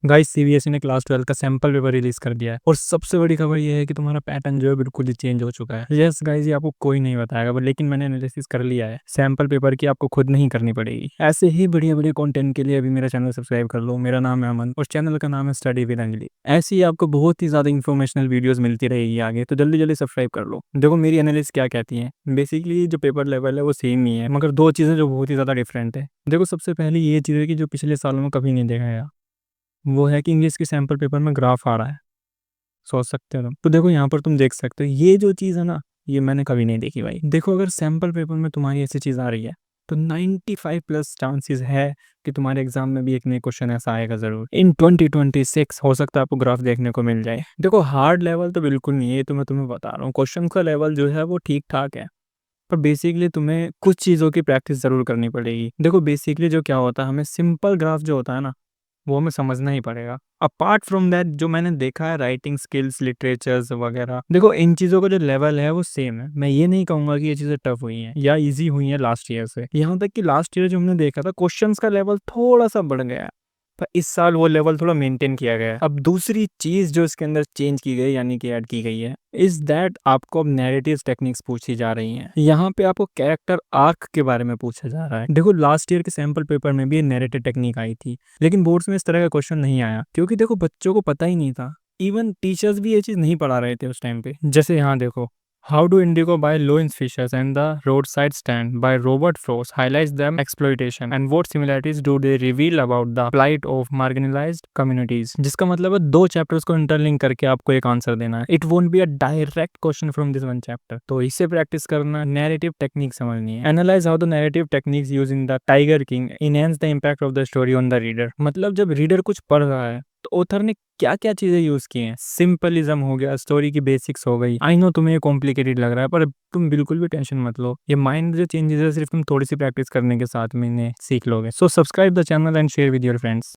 Guys CBSE ने class 12 का sample paper release कर दिया है और सबसे बड़ी खबर ये है कि तुम्हारा पैटर्न जो है बिल्कुल ही चेंज हो चुका है। यस गाइस, ये आपको कोई नहीं बताएगा बट लेकिन मैंने एनालिसिस कर लिया है। सैंपल पेपर की आपको खुद नहीं करनी पड़ेगी। ऐसे ही बढ़िया बढ़िया कंटेंट के लिए अभी मेरा चैनल सब्सक्राइब कर लो। मेरा नाम है अमन और चैनल का नाम है स्टडी विद अंजलि। ऐसी ही आपको बहुत ही ज्यादा इन्फॉर्मेशनल वीडियोस मिलती रहेगी आगे, तो जल्दी जल्दी सब्सक्राइब कर लो। देखो मेरी एनालिसिस क्या कहती है। बेसिकली जो पेपर लेवल है वो सेम ही है, मगर दो चीजें जो बहुत ही ज्यादा डिफरेंट है। देखो सबसे पहले ये चीज है कि जो पिछले सालों में कभी नहीं देखा गया, वो है कि इंग्लिश के सैंपल पेपर में ग्राफ आ रहा है। सोच सकते हो तुम। तो देखो यहाँ पर तुम देख सकते हो, ये जो चीज़ है ना, ये मैंने कभी नहीं देखी भाई। देखो अगर सैंपल पेपर में तुम्हारी ऐसी चीज़ आ रही है तो 95 प्लस चांसेस है कि तुम्हारे एग्जाम में भी एक नई क्वेश्चन ऐसा आएगा जरूर। इन 2026 हो सकता है आपको ग्राफ देखने को मिल जाए। देखो हार्ड लेवल तो बिल्कुल नहीं है, ये तो मैं तुम्हें बता रहा हूँ। क्वेश्चन का लेवल जो है वो ठीक ठाक है, पर बेसिकली तुम्हें कुछ चीज़ों की प्रैक्टिस जरूर करनी पड़ेगी। देखो बेसिकली जो क्या होता है, हमें सिंपल ग्राफ जो होता है ना, वो हमें समझना ही पड़ेगा। अपार्ट फ्रॉम दैट जो मैंने देखा है, राइटिंग स्किल्स, लिटरेचर्स वगैरह, देखो इन चीज़ों का जो लेवल है वो सेम है। मैं ये नहीं कहूँगा कि ये चीज़ें टफ हुई हैं या इजी हुई हैं लास्ट ईयर से। यहाँ तक कि लास्ट ईयर जो हमने देखा था, क्वेश्चंस का लेवल थोड़ा सा बढ़ गया है, पर इस साल वो लेवल थोड़ा मेंटेन किया गया है। अब दूसरी चीज जो इसके अंदर चेंज की गई यानी कि ऐड की गई है, इज दैट आपको अब नैरेटिव टेक्निक्स पूछी जा रही हैं। यहाँ पे आपको कैरेक्टर आर्क के बारे में पूछा जा रहा है। देखो लास्ट ईयर के सैंपल पेपर में भी नैरेटिव टेक्निक आई थी, लेकिन बोर्ड्स में इस तरह का क्वेश्चन नहीं आया, क्योंकि देखो बच्चों को पता ही नहीं था। इवन टीचर्स भी ये चीज नहीं पढ़ा रहे थे उस टाइम पे। जैसे यहाँ देखो, How do Indigo buy low-end fishes and the roadside stand by Robert Frost highlights them exploitation and what similarities do they reveal about the plight of marginalized communities। जिसका मतलब है दो चैप्टर्स को इंटरलिंक करके आपको एक आंसर देना है। It won't be a direct question from this one chapter. तो इसे प्रैक्टिस करना, नैरेटिव टेक्निक समझनी है। Analyse how the narrative techniques use in the tiger king enhance the impact of the story on the reader. मतलब जब reader कुछ पढ़ रहा है तो ऑथर ने क्या क्या चीजें यूज की हैं। सिंपलिज्म हो गया, स्टोरी की बेसिक्स हो गई। आई नो तुम्हें ये कॉम्प्लिकेटेड लग रहा है, पर तुम बिल्कुल भी टेंशन मत लो। ये माइंड जो चेंजेस है सिर्फ तुम थोड़ी सी प्रैक्टिस करने के साथ में इन्हें सीख लोगे। So subscribe the channel and share with your friends.